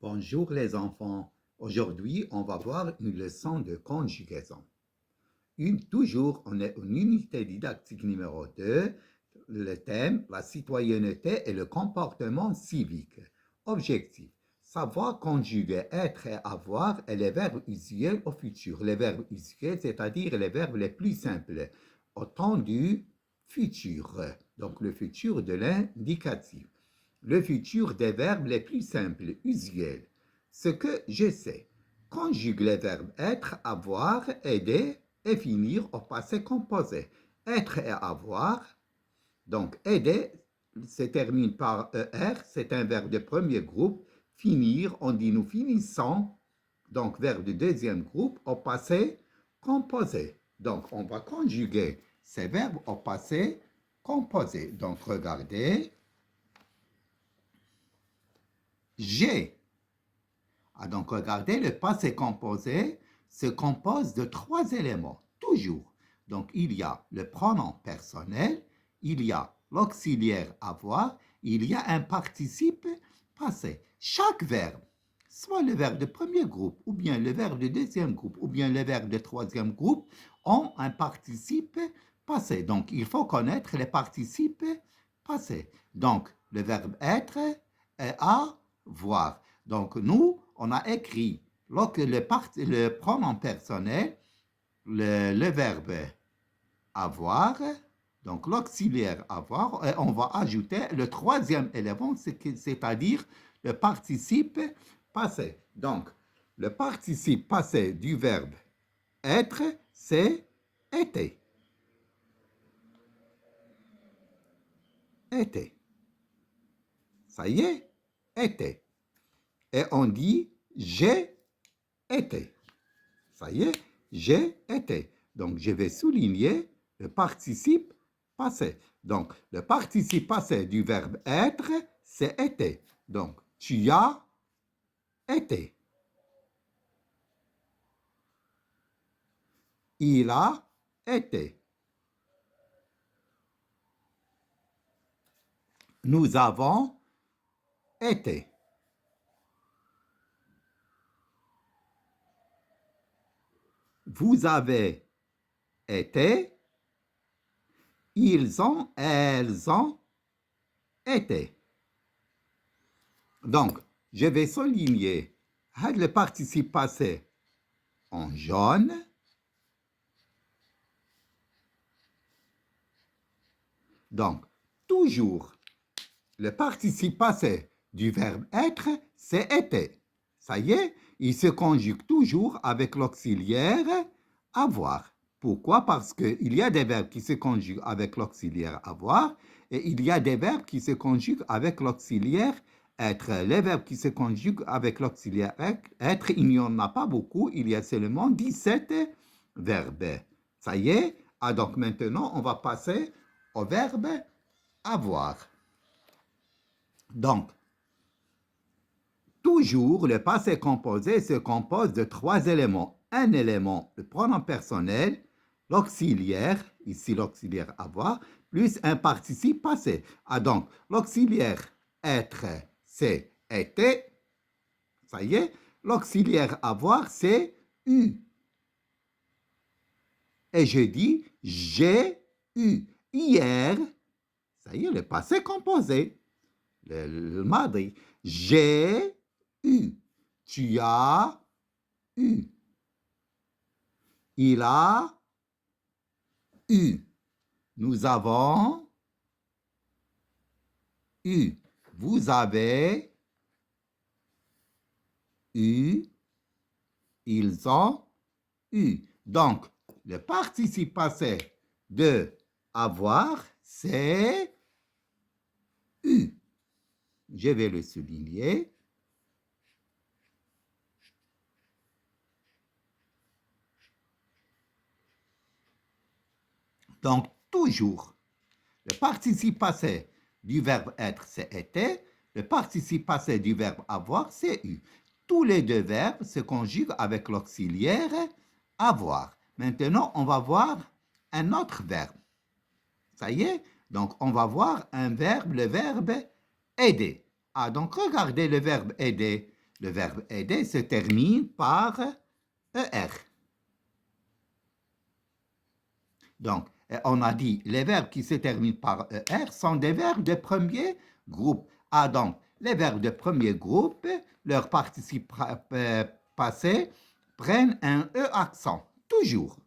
Bonjour les enfants. Aujourd'hui, on va voir une leçon de conjugaison. Toujours, on est en unité didactique numéro 2. Le thème, la citoyenneté et le comportement civique. Objectif, savoir conjuguer être et avoir et les verbes usuels au futur. Les verbes usuels, c'est-à-dire les verbes les plus simples, au temps du futur. Donc le futur de l'indicatif. Le futur des verbes les plus simples, usuels. Ce que je sais. Conjugue les verbes être, avoir, aider et finir au passé composé. Être et avoir. Donc, aider se termine par ER, c'est un verbe de premier groupe. Finir, on dit nous finissons. Donc, verbe de deuxième groupe au passé composé. Donc, on va conjuguer ces verbes au passé composé. Donc, regardez. J'ai. Donc, regardez, le passé composé se compose de 3 éléments, toujours. Donc, il y a le pronom personnel, il y a l'auxiliaire avoir, il y a un participe passé. Chaque verbe, soit le verbe de premier groupe, ou bien le verbe de deuxième groupe, ou bien le verbe de troisième groupe, ont un participe passé. Donc, il faut connaître les participes passés. Donc, le verbe être est avoir. Donc, nous, on a écrit le pronom personnel, le verbe avoir, donc l'auxiliaire avoir, et on va ajouter le troisième élément, c'est-à-dire le participe passé. Donc, le participe passé du verbe être, c'est été. Été. Ça y est, été. Et on dit j'ai été. Ça y est, j'ai été. Donc, je vais souligner le participe passé. Donc, le participe passé du verbe être, c'est été. Donc, tu as été. Il a été. Nous avons été. Vous avez été. Ils ont, elles ont été. Donc, je vais souligner le participe passé en jaune. Donc, toujours, le participe passé du verbe être, c'est été. Ça y est, il se conjugue toujours avec l'auxiliaire avoir. Pourquoi? Parce qu'il y a des verbes qui se conjuguent avec l'auxiliaire avoir et il y a des verbes qui se conjuguent avec l'auxiliaire être. Les verbes qui se conjuguent avec l'auxiliaire être, il n'y en a pas beaucoup, il y a seulement 17 verbes. Ça y est, donc maintenant on va passer au verbe avoir. Donc, toujours, le passé composé se compose de 3 éléments. Un élément, le pronom personnel, l'auxiliaire, ici l'auxiliaire avoir, plus un participe passé. Donc, l'auxiliaire être, c'est été. Ça y est, l'auxiliaire avoir, c'est eu. Et je dis, j'ai eu. Hier, ça y est, le passé composé. Le mardi. J'ai eu. Tu as eu. Il a eu. Nous avons eu. Vous avez eu. Ils ont eu. Donc, le participe passé de avoir, c'est eu. Je vais le souligner. Donc, toujours, le participe passé du verbe être, c'est été. Le participe passé du verbe avoir, c'est eu. Tous les deux verbes se conjuguent avec l'auxiliaire avoir. Maintenant, on va voir un autre verbe. Ça y est? Donc, on va voir un verbe, le verbe aider. Donc regardez le verbe aider. Le verbe aider se termine par ER. Donc, on a dit, les verbes qui se terminent par ER sont des verbes de premier groupe. Ah, donc, les verbes de premier groupe, leur participe passé prennent un E accent, toujours.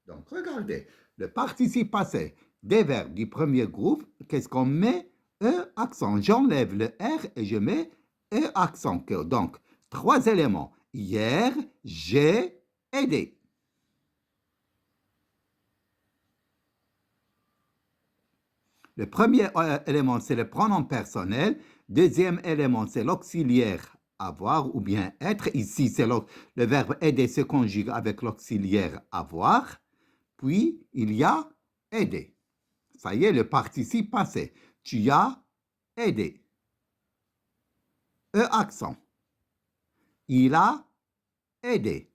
Donc, regardez, le participe passé des verbes du premier groupe, qu'est-ce qu'on met? E accent. J'enlève le R et je mets E accent. Donc, 3 éléments. Hier, j'ai aidé. Le premier élément, c'est le pronom personnel. Deuxième élément, c'est l'auxiliaire avoir ou bien être. Ici, c'est le verbe aider se conjugue avec l'auxiliaire avoir. Puis, il y a aider. Ça y est, le participe passé. Tu as aidé. E accent. Il a aidé.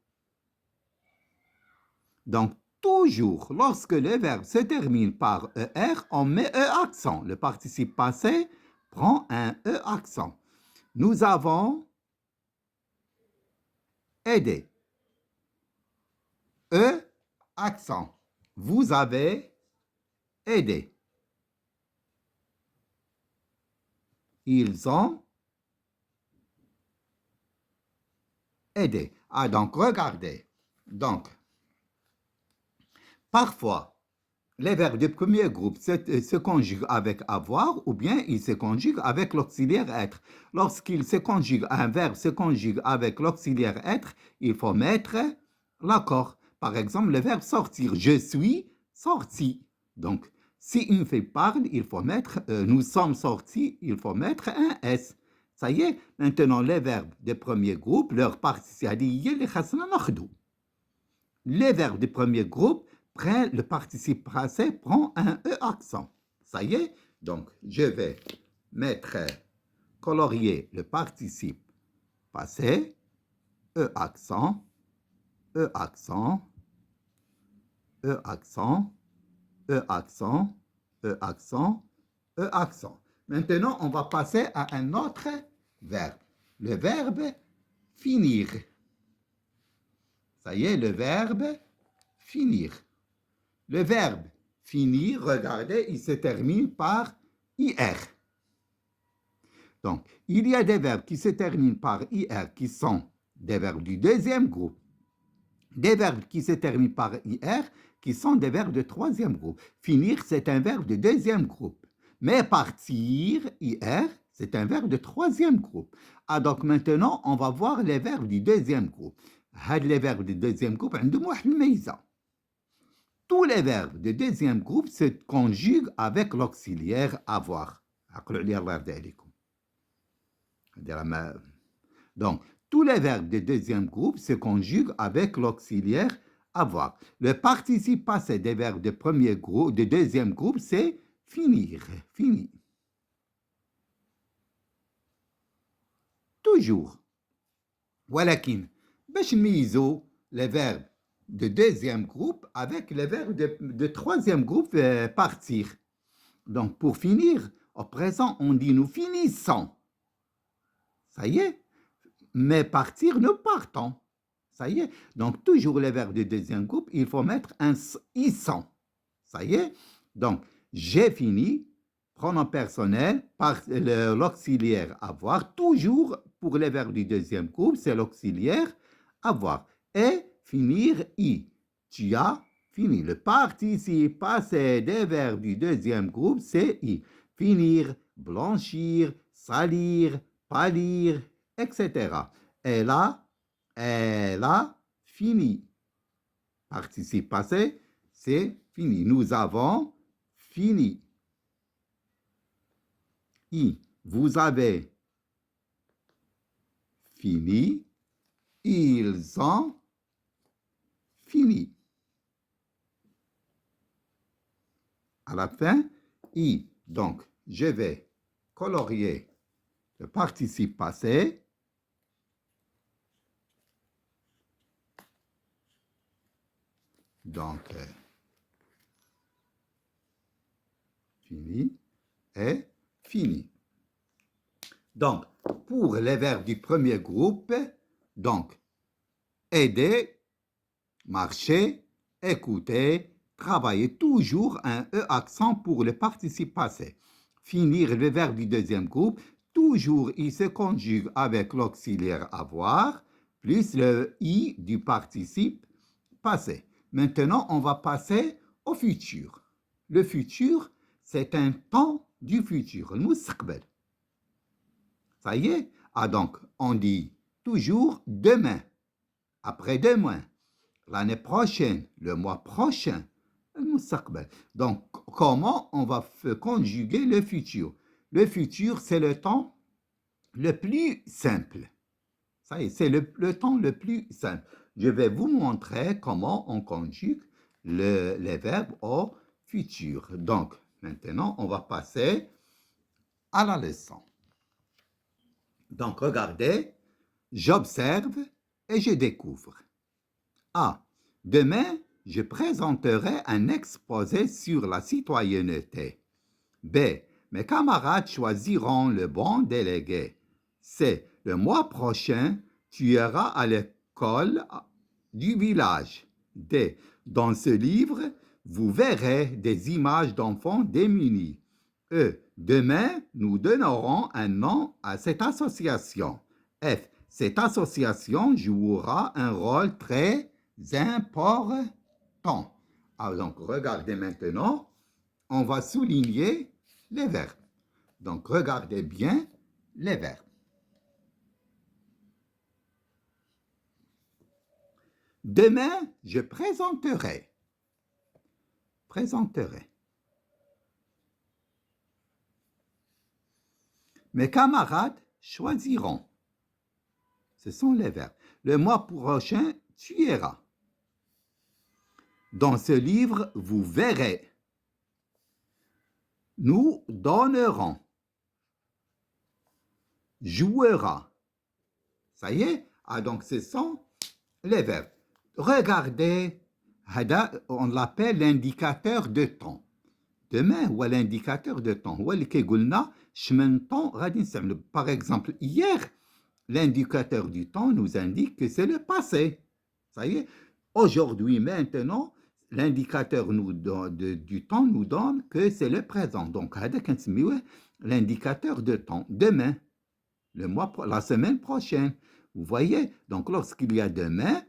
Donc, toujours, lorsque le verbe se termine par ER, on met E accent. Le participe passé prend un E accent. Nous avons aidé. E accent. Vous avez aidé. Ils ont aidé. Ah, donc, regardez. Donc, parfois, les verbes du premier groupe se conjuguent avec avoir ou bien ils se conjuguent avec l'auxiliaire être. Lorsqu'il se conjugue, un verbe se conjugue avec l'auxiliaire être, il faut mettre l'accord. Par exemple, le verbe sortir. Je suis sorti. Donc, si une fille parle, il faut mettre nous sommes sortis, il faut mettre un S. Ça y est, maintenant les verbes du premier groupe, leur participe, les verbes du premier groupe, le participe passé prend un E accent. Ça y est, donc je vais mettre, colorier le participe passé, E accent, E accent, E accent, E accent, E accent, E accent. Maintenant, on va passer à un autre verbe. Le verbe finir. Ça y est, le verbe finir. Le verbe finir, regardez, il se termine par IR. Donc, il y a des verbes qui se terminent par IR qui sont des verbes du deuxième groupe. Des verbes qui se terminent par IR qui sont des verbes de troisième groupe. Finir, c'est un verbe de deuxième groupe. Mais partir, IR, c'est un verbe de troisième groupe. Ah, donc maintenant, on va voir les verbes du deuxième groupe. Les verbes du deuxième groupe, tous les verbes de deuxième groupe se conjuguent avec l'auxiliaire avoir. Donc, tous les verbes de deuxième groupe se conjuguent avec l'auxiliaire avoir. Le participe passé des verbes de premier groupe, de deuxième groupe, c'est finir, fini. Toujours. ولكن باش نميزوا les verbes de deuxième groupe avec les verbes de troisième groupe partir. Donc, pour finir, au présent, on dit nous finissons. Ça y est. Mais partir, nous partons. Ça y est. Donc, toujours les verbes de deuxième groupe, il faut mettre un issant. Ça y est. Donc, j'ai fini, pronom personnel, par l'auxiliaire avoir. Toujours pour les verbes du deuxième groupe, c'est l'auxiliaire avoir. Et finir, i. Tu as fini. Le participe passé des verbes du deuxième groupe, c'est i. Finir, blanchir, salir, pâlir, etc. Elle a fini. Participe passé, c'est fini. Nous avons fini. I. Vous avez fini. Ils ont fini. À la fin, I. Donc, je vais colorier le participe passé. Donc, fini et fini. Donc, pour les verbes du premier groupe, donc, aider, marcher, écouter, travailler, toujours un E accent pour le participe passé. Finir le verbe du deuxième groupe, toujours il se conjugue avec l'auxiliaire avoir, plus le I du participe passé. Maintenant, on va passer au futur. Le futur, c'est un temps du futur, le mustaqbal. Ça y est? Ah donc, on dit toujours demain, après-demain, l'année prochaine, le mois prochain, le mustaqbal. Donc, comment on va conjuguer le futur? Le futur, c'est le temps le plus simple. Ça y est, c'est le temps le plus simple. Je vais vous montrer comment on conjugue les verbes au futur. Donc, maintenant, on va passer à la leçon. Donc, regardez, j'observe et je découvre. A. Demain, je présenterai un exposé sur la citoyenneté. B. Mes camarades choisiront le bon délégué. C. Le mois prochain, tu iras à l'école du village. D. Dans ce livre, vous verrez des images d'enfants démunis. E. Demain, nous donnerons un nom à cette association. F. Cette association jouera un rôle très important. Alors, donc, regardez maintenant, on va souligner les verbes. Donc, regardez bien les verbes. Demain, je présenterai. Présenterai. Mes camarades choisiront. Ce sont les verbes. Le mois prochain, tu iras. Dans ce livre, vous verrez. Nous donnerons. Jouera. Ça y est? Ah, donc ce sont les verbes. Regardez, on l'appelle l'indicateur de temps. Demain, هو l'indicateur de temps. هو اللي كيقول لنا شمن temps غادي نستعملو. Par exemple, hier, l'indicateur du temps nous indique que c'est le passé. Ça y est? Aujourd'hui, maintenant, l'indicateur du temps nous donne que c'est le présent. Donc, هذا كنسميوه l'indicateur de temps. Demain, la semaine prochaine. Vous voyez? Donc, lorsqu'il y a demain,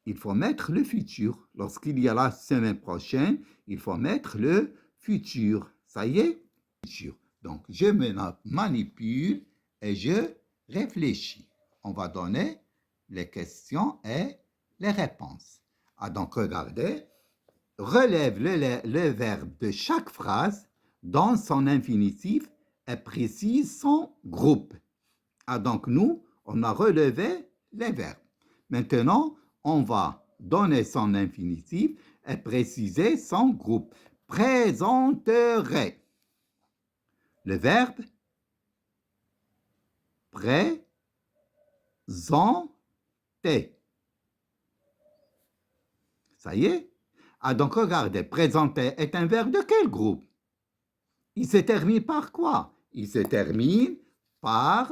il faut mettre le futur. Lorsqu'il y a la semaine prochaine, il faut mettre le futur. Ça y est? Futur. Donc, je me manipule et je réfléchis. On va donner les questions et les réponses. Ah, donc, regardez. Relève le verbe de chaque phrase dans son infinitif et précise son groupe. Ah, donc, nous, on a relevé les verbes. Maintenant, on va donner son infinitif et préciser son groupe. Présenterai. Le verbe présenter. Ça y est? Ah, donc regardez, présenter est un verbe de quel groupe? Il se termine par quoi? Il se termine par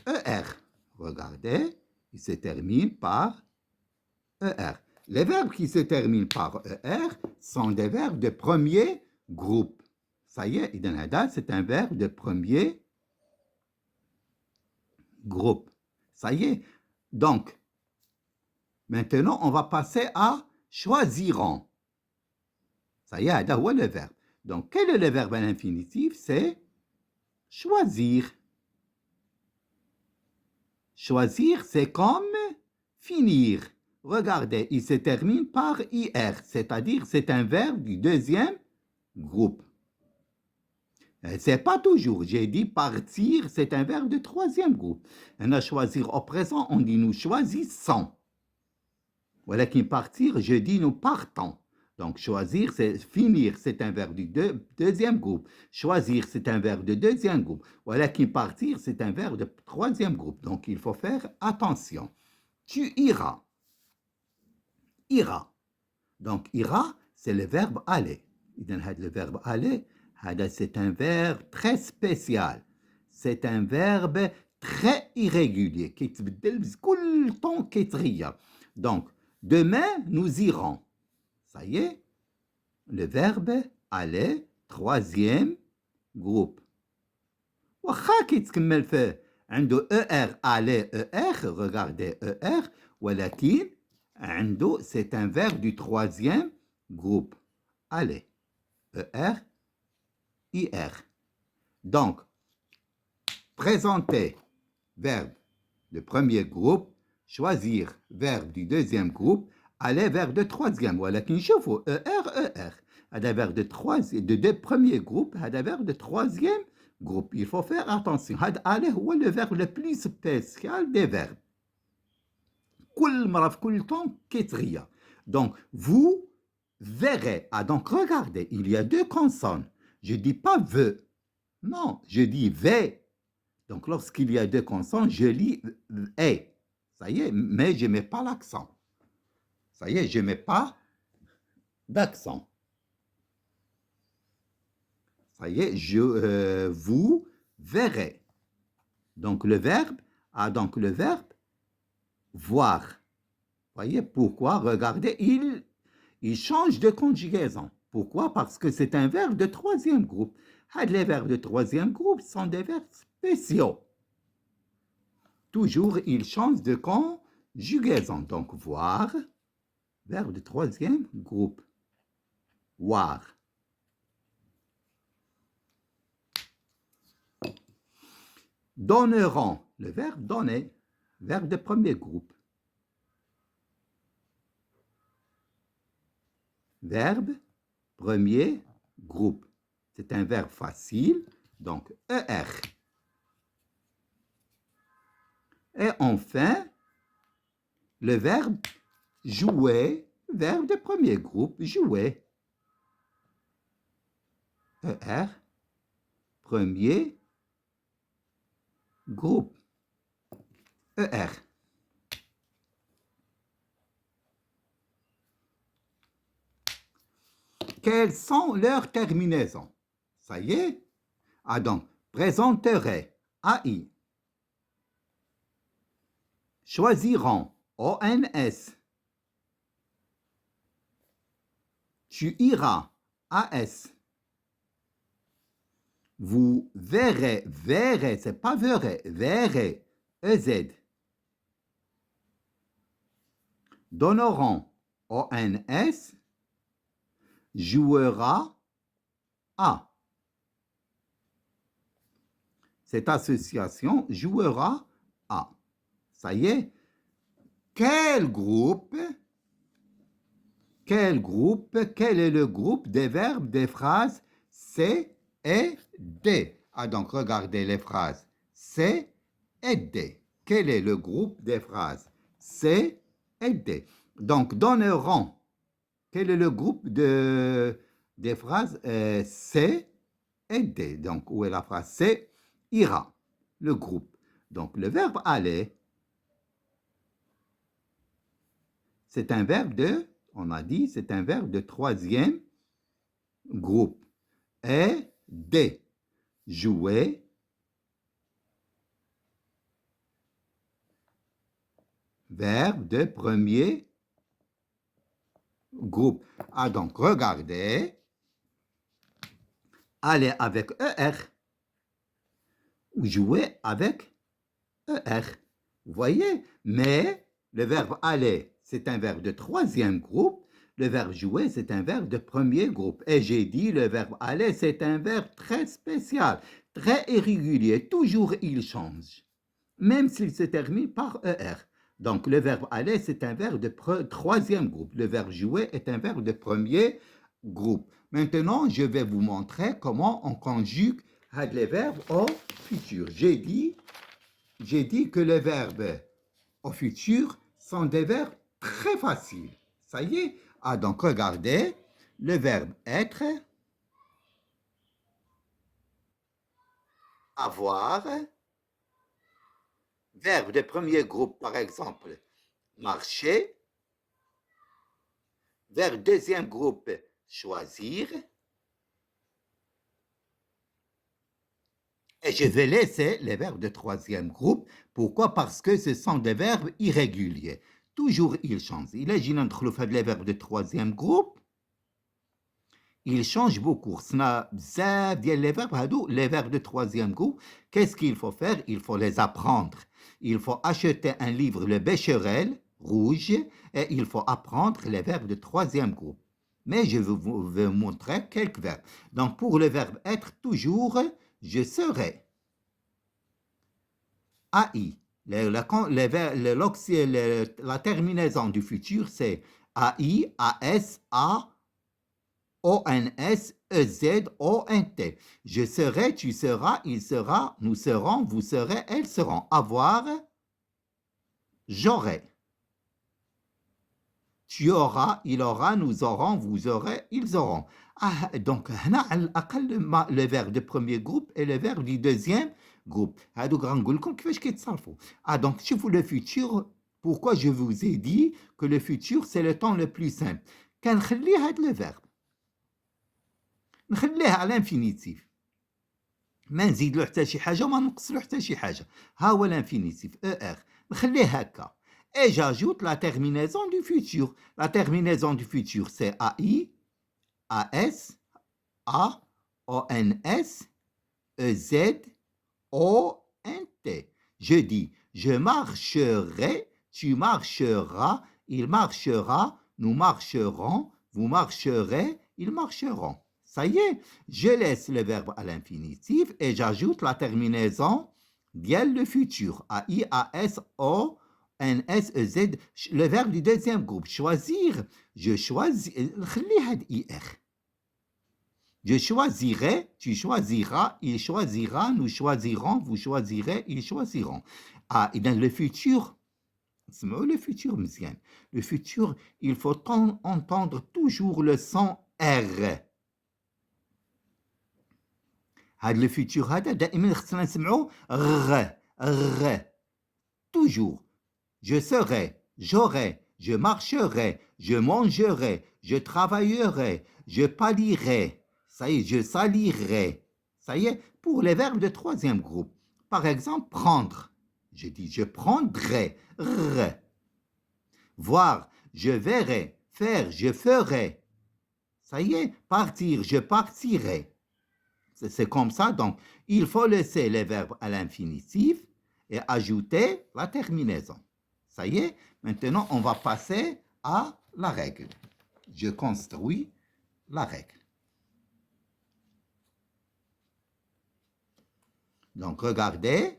ER. Regardez, il se termine par ER. Les verbes qui se terminent par ER sont des verbes de premier groupe. Ça y est, Idan Hada, c'est un verbe de premier groupe. Ça y est. Donc, maintenant, on va passer à choisiront. Ça y est, Hada, où est le verbe? Donc, quel est le verbe à l'infinitif? C'est choisir. Choisir, c'est comme finir. Regardez, il se termine par IR, c'est-à-dire c'est un verbe du deuxième groupe. C'est pas toujours. J'ai dit partir, c'est un verbe de troisième groupe. On a choisir au présent, on dit nous choisissons. Voilà qui partir, je dis nous partons. Donc choisir, c'est finir, c'est un verbe du deuxième groupe. Choisir, c'est un verbe de deuxième groupe. Voilà qui partir, c'est un verbe de troisième groupe. Donc il faut faire attention. Tu iras. Ira. Donc ira, c'est le verbe aller. Le verbe aller, c'est un verbe très spécial. c'est un verbe très irrégulier, qui يتبدل كل temps كيتغير. Donc, demain, nous irons. Ça y est, le verbe aller, troisième groupe. واخا كيتكمل فيه عنده ER aller ER, regardez ER, ولكن عنده c'est un verbe du troisième groupe. Aller, ER, IR. Donc, présenter verbe du premier groupe, choisir verbe du deuxième groupe, aller verbe de troisième. ولكن شوفوا ER. هذا verbe de deux premiers groupes, هذا verbe de troisième groupe. Il faut faire attention. هذا aller هو le verbe le plus spécial des verbes. كل مرة في كل temps كيتغير. Donc, vous verrez. Ah, donc, regardez, il y a deux consonnes. Je ne dis pas ve. Non, je dis v. Donc, lorsqu'il y a deux consonnes, je lis e. Ça y est, mais je ne mets pas l'accent. Ça y est, je ne mets pas d'accent. Ça y est, vous verrez. Donc, le verbe, le verbe voir. Voyez pourquoi? Regardez, il change de conjugaison. Pourquoi? Parce que c'est un verbe de troisième groupe. Les verbes de troisième groupe sont des verbes spéciaux. Toujours, il change de conjugaison. Donc, voir, verbe de troisième groupe. Voir. Donneront, le verbe donner, verbe de premier groupe. Verbe, premier groupe. C'est un verbe facile, donc ER. Et enfin, le verbe jouer, verbe de premier groupe, jouer. ER, premier groupe. ER. Quelles sont leurs terminaisons? Ça y est. Ah donc, présenterai, AI. Choisiront, ONS. Tu iras, AS. Vous verrez, c'est pas verrez, verrez, EZ. Donneront, ONS. Jouera, A. Cette association jouera A. Ça y est. Quel est le groupe des verbes des phrases C et D? Ah, donc regardez les phrases C et D. Quel est le groupe des phrases C et D? Donc, donneront. Quel est le groupe des phrases C et D? Donc, où est la phrase C? Ira, le groupe. Donc, le verbe aller, c'est un verbe de, on a dit, c'est un verbe de troisième groupe. Aider, jouer, verbe de premier groupe. Ah, donc, regardez, aller avec ER, ou jouer avec ER. Vous voyez? Mais le verbe aller, c'est un verbe de troisième groupe. Le verbe jouer, c'est un verbe de premier groupe. Et j'ai dit, le verbe aller, c'est un verbe très spécial, très irrégulier. Toujours, il change, même s'il se termine par ER. Donc, le verbe aller, c'est un verbe de troisième groupe. Le verbe jouer est un verbe de premier groupe. Maintenant, je vais vous montrer comment on conjugue les verbes au futur. J'ai dit que les verbes au futur sont des verbes très faciles. Ça y est. Ah, donc regardez, le verbe être, avoir, verbe de premier groupe, par exemple, marcher, verbe deuxième groupe, choisir, Et je vais laisser les verbes de troisième groupe. Pourquoi? Parce que ce sont des verbes irréguliers. Toujours ils changent. Il est les verbes de troisième groupe. Ils changent beaucoup. Les verbes de troisième groupe, qu'est-ce qu'il faut faire? Il faut les apprendre. Il faut acheter un livre, Le Becherel, rouge, et il faut apprendre les verbes de troisième groupe. Mais je vais vous montrer quelques verbes. Donc, pour le verbe être, toujours, je serai. AI. La terminaison du futur, c'est AI, AS, A, ONS, EZ, ONT. Je serai, tu seras, il sera, nous serons, vous serez, elles seront. Avoir, j'aurai. Tu auras, il aura, nous aurons, vous aurez, ils auront. Donc, le verbe de premier groupe et le verbe du deuxième groupe. Donc, si vous le futur, pourquoi je vous ai dit que le futur, c'est le temps le plus simple? كنخلي هذا le verbe. نخليه على l'infinitif. ما نزيد له حتى شي حاجه وما نقص له حتى شي حاجه. ها هو l'infinitif ER. نخليه هكا. Et j'ajoute la terminaison du futur. La terminaison du futur, c'est AI, AS, A, ONS, EZ, ONT. Je dis, je marcherai, tu marcheras, il marchera, nous marcherons, vous marcherez, ils marcheront. Ça y est, je laisse le verbe à l'infinitif et j'ajoute la terminaison dial le futur. AI, AS, O, NS, Z, le verbe du deuxième groupe. Choisir, je choisis. Je choisirai, tu choisiras, il choisira, nous choisirons, vous choisirez, ils choisiront. Et dans le futur, le futur, مزيان. Le futur, il faut entendre toujours le son R. هذا le futur هذا دائما خصنا نسمعوا غ. Toujours. Je serai, j'aurai, je marcherai, je mangerai, je travaillerai, je palierai. Ça y est, je salirai. Ça y est, pour les verbes de troisième groupe. Par exemple, prendre. Je dis, je prendrai. Voir, je verrai. Faire, je ferai. Ça y est, partir, je partirai. C'est comme ça, donc il faut laisser les verbes à l'infinitif et ajouter la terminaison. Ça y est, maintenant on va passer à la règle. Je construis la règle. Donc regardez,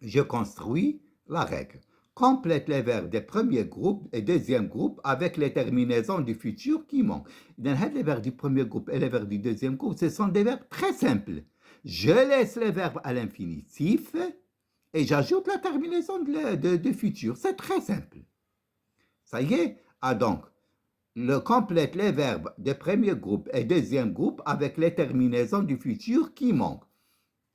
je construis la règle. Complète les verbes des premiers groupes et deuxième groupe avec les terminaisons du futur qui manquent. Dans les verbes du premier groupe et les verbes du deuxième groupe, ce sont des verbes très simples. Je laisse les verbes à l'infinitif et j'ajoute la terminaison de futur. C'est très simple. Ça y est. Donc, complète les verbes des premiers groupes et deuxième groupe avec les terminaisons du futur qui manquent.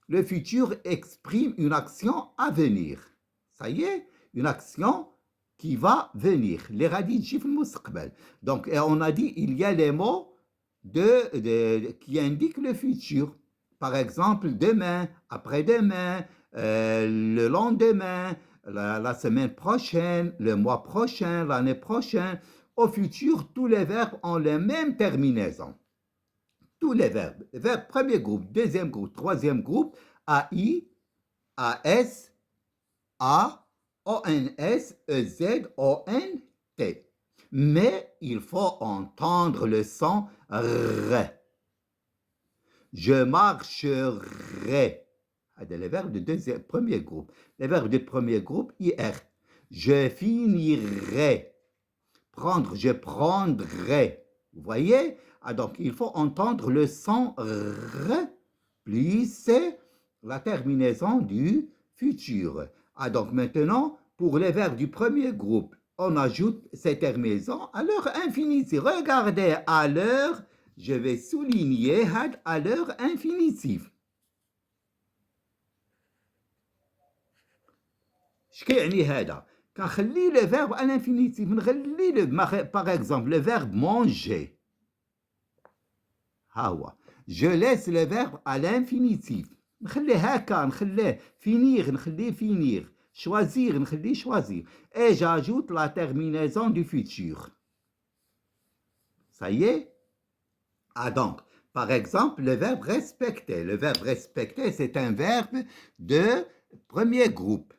Le futur exprime une action à venir. Ça y est, une action qui va venir. Les radis chiffres mustaqbal. Donc, on a dit, il y a les mots qui indiquent le futur. Par exemple, demain, après-demain, le lendemain, la semaine prochaine, le mois prochain, l'année prochaine. Au futur, tous les verbes ont les mêmes terminaisons. Tous les verbes. Premier groupe, deuxième groupe, troisième groupe, AI, AS, A, ONS, EZ, ONT. Mais il faut entendre le son R. Je marcherai. C'est les verbes de premier groupe. Les verbes de premier groupe, IR. Je finirai. Prendre, je prendrai. Vous voyez? Donc, il faut entendre le son R plus la terminaison du futur. Donc, maintenant, pour les verbes du premier groupe, on ajoute ces terminaisons à leur infinitif. Regardez à l'heure, je vais souligner à l'heure infinitif. شكيعني هذا كنخلي le verbe à l'infinitif نخلي par exemple le verbe manger ها هو je laisse le verbe à l'infinitif نخليه هكا نخليه finir نخليه finir choisir نخليه choisir et j'ajoute la terminaison du futur. Ça y est? Ah donc, par exemple, le verbe respecter. Le verbe respecter, c'est un verbe de premier groupe.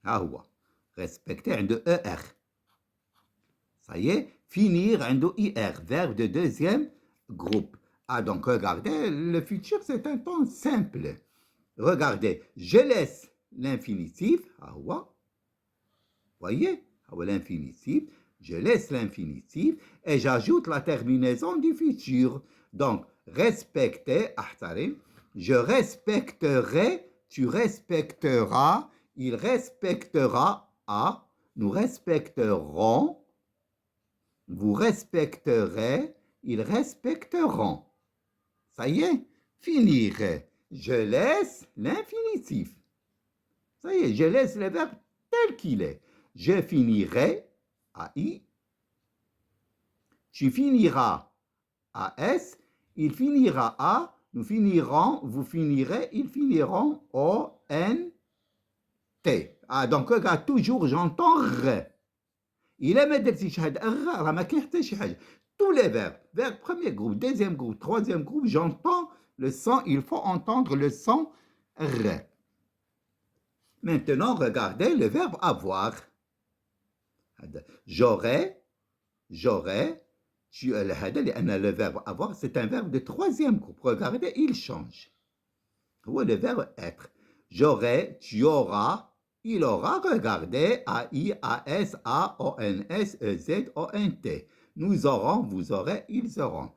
Ah ouais. Respecter عنده ER. Ça y est, finir عنده IR, verbe de deuxième groupe. Ah donc, regardez, le futur, c'est un temps simple. Regardez, je laisse l'infinitif. Ah ouais. Voyez? Ah ouais, l'infinitif. Je laisse l'infinitif et j'ajoute la terminaison du futur. Donc, respecter, ahtarim, je respecterai, tu respecteras, il respectera, ah, nous respecterons, vous respecterez, ils respecteront. Ça y est, finir. Je laisse l'infinitif. Ça y est, je laisse le verbe tel qu'il est. Je finirai, AI. Tu finiras, AS. Il finira, A. Nous finirons, vous finirez, ils finiront, ONT. Ah, donc regarde, toujours j'entends R. Il a ما درتي شي حاجه راه ما كاين حتى شي حاجه. Tous les verbes, verbe premier groupe, deuxième groupe, troisième groupe, j'entends le son, il faut entendre le son R. Maintenant, regardez le verbe avoir. J'aurais, le verbe avoir, c'est un verbe de troisième groupe. Regardez, il change. Le verbe être. J'aurais, tu auras, il aura, regardez, A-I-A-S, A-O-N-S, E-Z, O-N-T. Nous aurons, vous aurez, ils auront.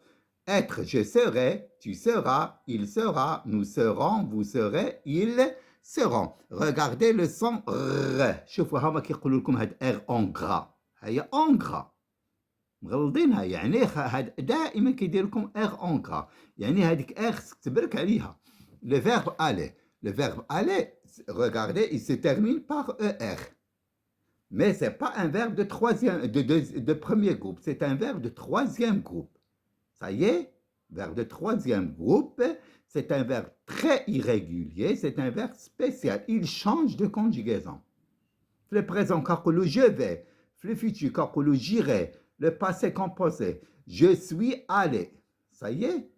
Être, je serai, tu seras, il sera, nous serons, vous serez, ils seront. Regardez le son R. شوفوا هما كيقولوا لكم هاد R en gras. هي en gras. مغلطينها يعني هاد دائما كيدير لكم R en gras. يعني هذيك R تبرك عليها. Le verbe aller. Le verbe aller, regardez, il se termine par ER. Mais ce n'est pas un verbe de premier groupe, c'est un verbe de troisième groupe. Ça y est, verbe de troisième groupe, c'est un verbe très irrégulier, c'est un verbe spécial. Il change de conjugaison. Le présent, kakulu, je vais. Le futur, kakulu, j'irai. Le passé composé, je suis allé. Ça y est.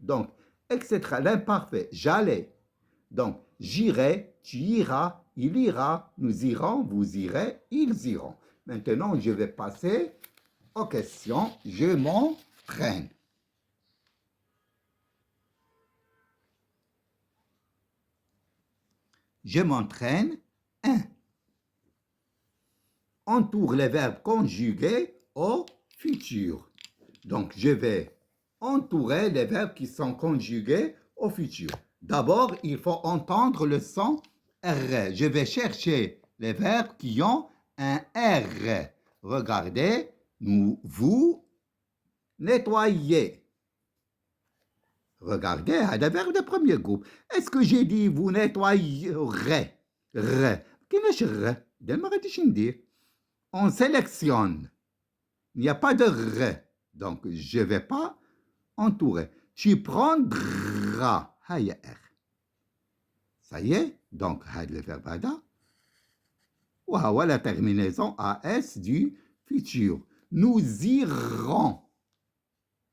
Donc, etc. L'imparfait, j'allais. Donc, j'irai, tu iras, il ira, nous irons, vous irez, ils iront. Maintenant, je vais passer aux questions. Je m'entraîne. Je m'entraîne. 1. Entoure les verbes conjugués au futur. Donc, je vais entourer les verbes qui sont conjugués au futur. D'abord, il faut entendre le son R. Je vais chercher les verbes qui ont un R. Regardez, vous nettoyez. Regardez, c'est un verbe de premier groupe. Est-ce que j'ai dit vous nettoyerez? R. On sélectionne. Il n'y a pas de R. Donc, je ne vais pas entourer. Tu prendras. هيا R. Ça y est, donc, le verbe هذا. وهو la terminaison AS du futur. Nous irons.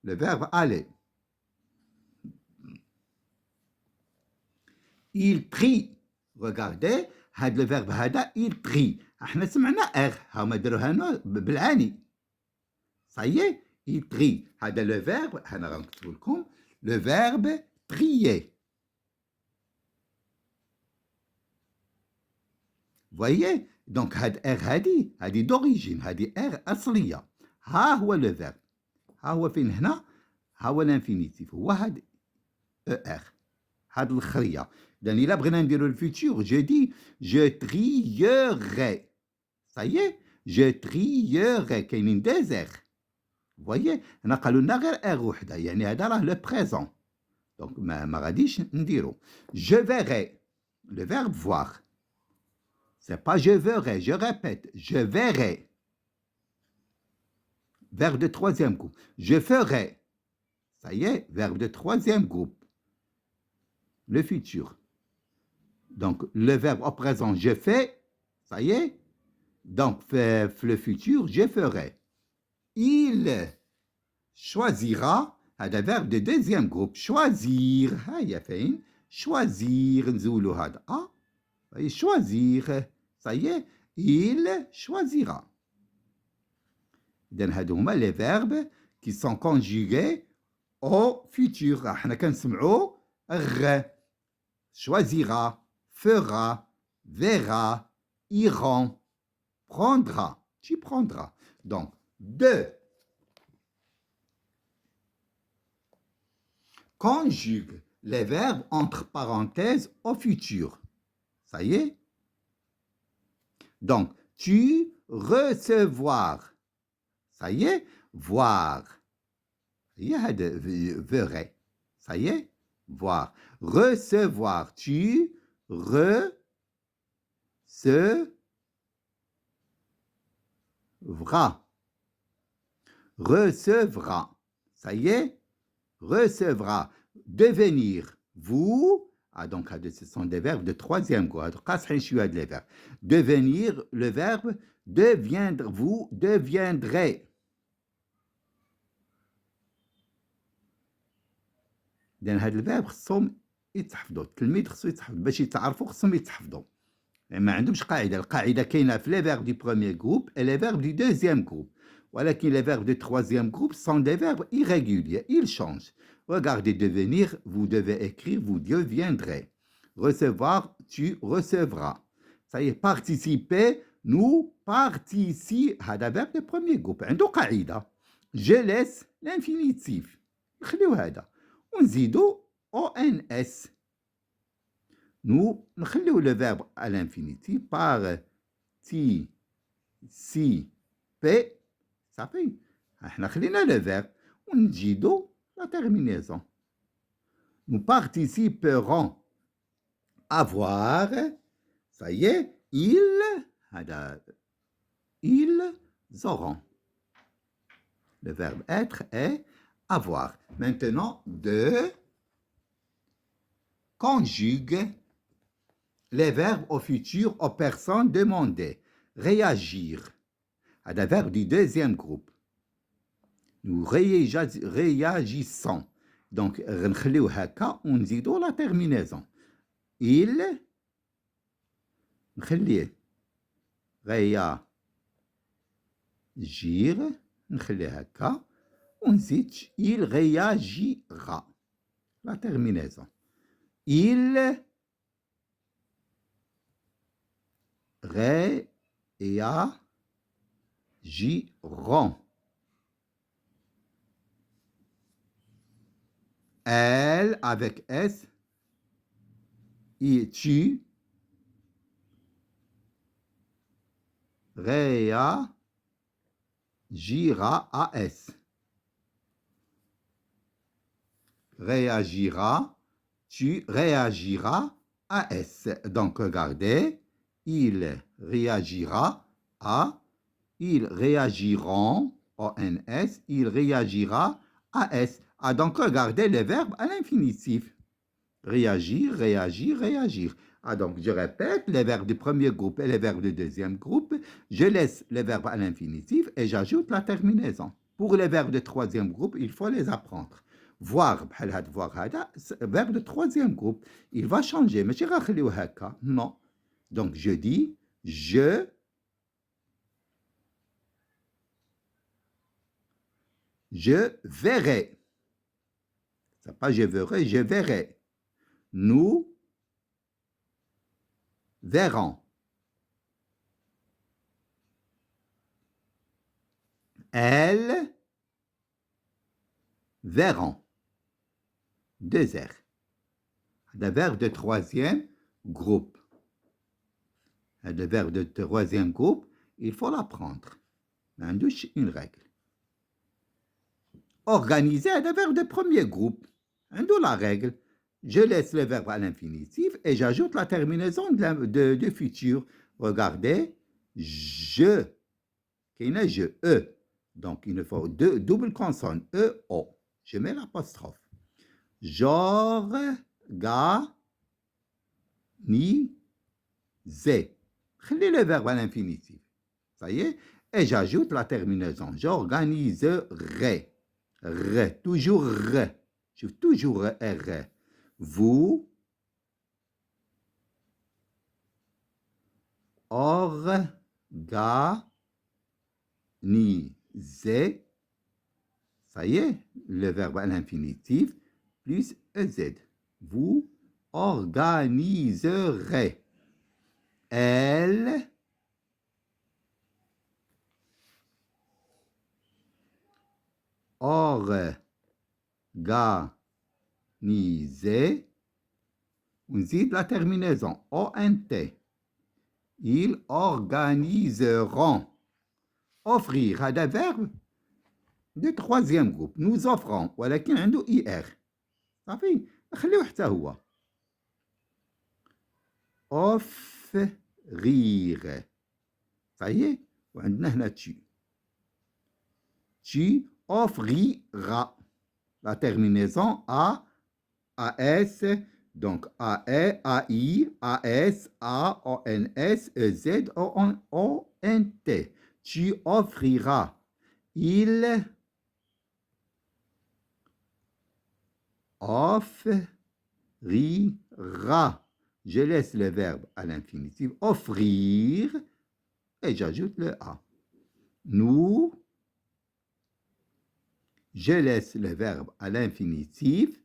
Le verbe aller. Il prie. Regardez, le verbe هذا, il prie. احنا سمعنا R. هما داروها لنا بالعاني. Ça y est, il prie. هذا le verbe, أنا غنكتب لكم, le verbe prier. Voyez, donc هاد R هادي d'origine, هادي R أصلية. ها هو le verbe. ها هو فين هنا؟ ها هو l'infinitif. هو هاد ER. هاد الخرية. إذن إلا بغينا نديرو الفيتور, je dis je trierai. Ça y est, je trierai. كاينين deux R. Voyez, هنا قالوا لنا غير R وحدة, يعني هذا راه le présent. Donc ما غاديش نديرو. Je verrai. Le verbe voir. C'est pas je verrai, je répète, je verrai. Verbe de troisième groupe. Je ferai. Ça y est, verbe de troisième groupe. le futur. Donc, le verbe au présent, je fais, ça y est. Donc, le futur, je ferai. Il choisira, هذا verbe de deuxième groupe. Choisir, هيا فين. Choisir, نزولو هذا. choisir, ça y est, il choisira. إذن هادو هما les verbes qui sont conjugués au futur. احنا كنسمعو غ. Choisira, fera, verra, iront, prendra. Tu prendras. Donc, 2. Conjugue les verbes entre parenthèses au futur. Ça y est? Donc, tu recevoir. Ça y est? Voir. Ça y est, verrai. Ça y est? Voir. Recevoir. Tu recevras. Recevra. Ça y est? Recevra. Devenir. Vous. Donc, ce sont des verbes de troisième groupe. Les verbes. Devenir, le verbe deviendre. Vous deviendrez. لأن هذا الفيرب خصهم يتحفظوا، التلميذ خصو يتحفظ باش يتعرفوا خصهم يتحفظوا. ما عندهمش قاعده، القاعده كاينه في لي فيرب دي بروميير جروب et les verbes du deuxième groupe. ولكن les verbes du troisième groupe sont des verbes irréguliers, ils changent. Regardez devenir, vous devez écrire, vous deviendrez. Recevoir, tu recevras. Ça y est, participer, nous participons. هذا verbe du premier groupe. عنده قاعده. Je laisse l'infinitif. نخليو هذا. ونزيدو ONS. Nous نخليو le verbe à l'infinitif participer. Ça fait. احنا خلينا le verbe ونزيدو la terminaison. Nous participerons. Avoir. Ça y est, ils auront. Le verbe être est avoir. Maintenant, 2. Conjugue les verbes au futur aux personnes demandées. Réagir. À des verbes du deuxième groupe. Nous réagissons. Donc, نخليو هكا ونزيدو la terminaison. Il نخليه réagir. نخليه هكا ونزيد il réagira. La terminaison. Ils réagiront. Elle avec S. Et tu réagiras à S. Réagira, tu réagiras à S. Donc, regardez, il réagira à, ils réagiront, ONS, il réagira à S. Donc, regardez les verbes à l'infinitif. Réagir, réagir, réagir. Donc, je répète, les verbes du premier groupe et les verbes du deuxième groupe, je laisse les verbes à l'infinitif et j'ajoute la terminaison. Pour les verbes du troisième groupe, il faut les apprendre. Voir, voir, verbe de troisième groupe, il va changer. Mais non. Donc, je dis, je verrai. C'est pas je verrai, je verrai. Nous verrons. Elles verront. 2 R. Le verbe de troisième groupe. Le verbe de troisième groupe, il faut l'apprendre. Une règle. Organiser le verbe de premier groupe. La règle. Je laisse le verbe à l'infinitif et j'ajoute la terminaison de futur. Regardez, je. Je, E. Donc, il faut double consonne, E, O. Je mets l'apostrophe. J'organiserai خلي le verbe à l'infinitif. Ça y est. Et j'ajoute la terminaison. J'organiserai. Toujours R. Je suis toujours R. Vous organisez. Ça y est, le verbe à l'infinitif plus EZ. Vous organiserez. Elle organisait. On dit la terminaison. ONT. Ils organiseront. Offrir هذا verbe de troisième groupe. Nous offrons. ولكن عنده IR. صافي خليه حتى هو. Offrir. Ça y est. وعندنا هنا tu. Tu offriras. La terminaison A, AS, donc AE, AI, AS, A, ONS, EZ, ONT. Tu offriras. Il offrira. Je laisse le verbe à l'infinitif. Offrir. Et j'ajoute le A. Nous. Je laisse le verbe à l'infinitif.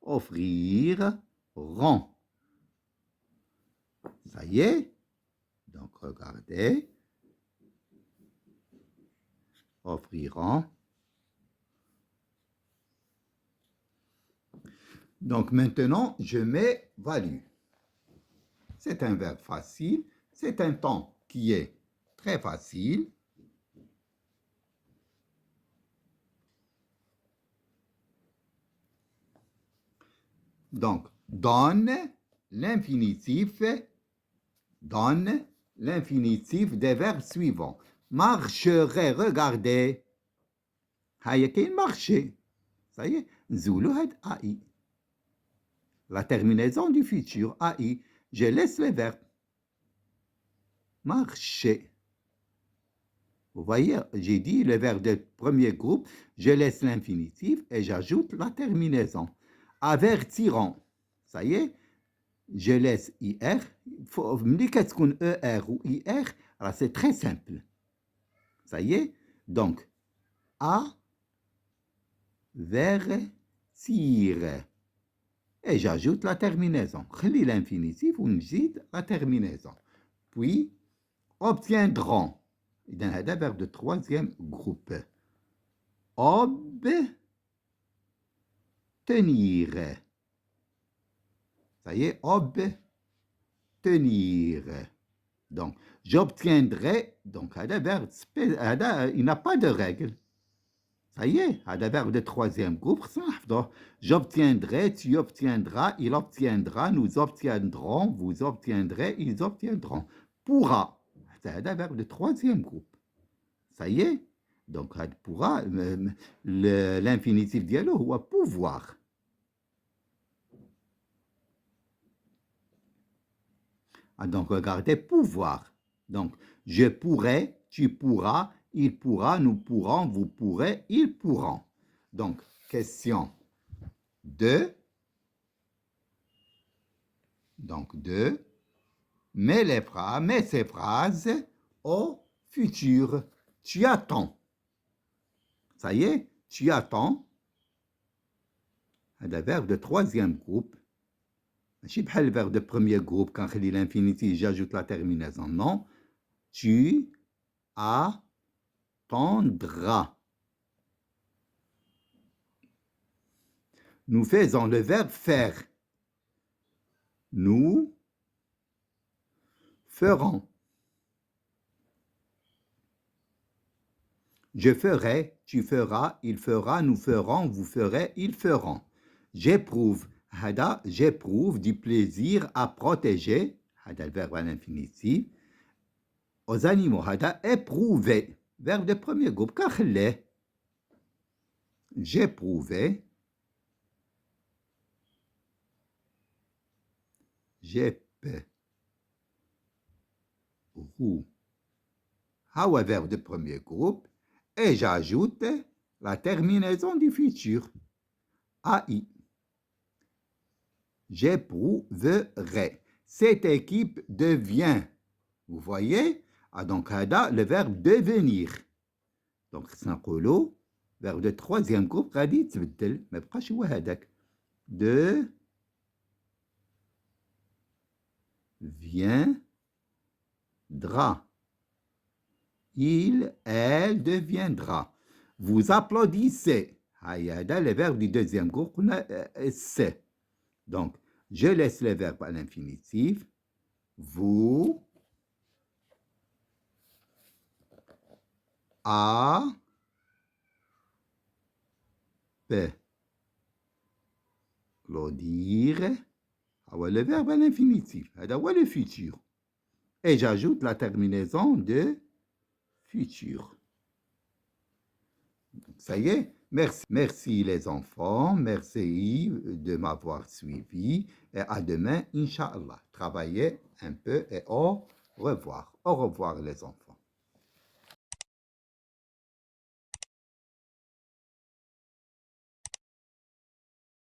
Offriront. Ça y est. Donc, regardez. Offriront. Donc, maintenant, je mets value. C'est un verbe facile. C'est un temps qui est très facile. Donc, donne l'infinitif des verbes suivants. Marcherait, regardez. هيا كاين marcher. Ça y est, نزولوا هاد AI. La terminaison du futur, AI. Je laisse le verbe. Marcher. Vous voyez, j'ai dit le verbe de premier groupe, je laisse l'infinitif et j'ajoute la terminaison. Avertiront. Ça y est, je laisse IR. ملي كتكون ER ou IR, alors c'est très simple. Ça y est, donc, avertir. Et j'ajoute la terminaison. خلي l'infinitif ونزيد la terminaison. Puis, obtiendront. إذن هذا verbe de troisième groupe. Obtenir. Ça y est, obtenir. Donc, j'obtiendrai. Donc, هذا verbe, il n'a pas de règle. Ça y est, هذا verbe de troisième groupe. J'obtiendrai, tu obtiendras, il obtiendra, nous obtiendrons, vous obtiendrez, ils obtiendront. Pourra. C'est un verbe de troisième groupe. Ça y est. Donc, pourra, l'infinitif dialogue ou pouvoir. Donc, regardez, pouvoir. Donc, je pourrais, tu pourras, il pourra, nous pourrons, vous pourrez, ils pourront. Donc, question 2. Donc, 2. Mets ces phrases au futur. Tu attends. Ça y est, tu attends. هذا verbe de troisième groupe. ماشي بحال le verbe de premier groupe quand خلي l'infinitif j'ajoute la terminaison. Non. Tu attendras. Nous faisons le verbe faire. Nous ferons. Je ferai, tu feras, il fera, nous ferons, vous ferez, ils feront. J'éprouve. J'éprouve du plaisir à protéger. هذا le verbe à l'infinitif. Aux animaux. هذا éprouver. Verbe de premier groupe. كخليه. J'éprouvais. Roux. Un verbe de premier groupe. Et j'ajoute la terminaison du futur. AI. J'éprouverai. Cette équipe devient. Vous voyez? Donc, le verbe devenir. Donc, نقولوا verbe de troisième groupe غادي يتبدل ما بقاش هو هذاك. Deviendra. Il, elle deviendra. Vous applaudissez. هذا le verbe du deuxième groupe c'est. Donc, je laisse le verbe à l'infinitif. Vous applaudir. Le verbe à l'infinitif. C'est le futur. Et j'ajoute la terminaison de futur. Ça y est. Merci. Merci les enfants. Merci de m'avoir suivi. Et à demain, Inch'Allah. Travaillez un peu et au revoir. Au revoir les enfants.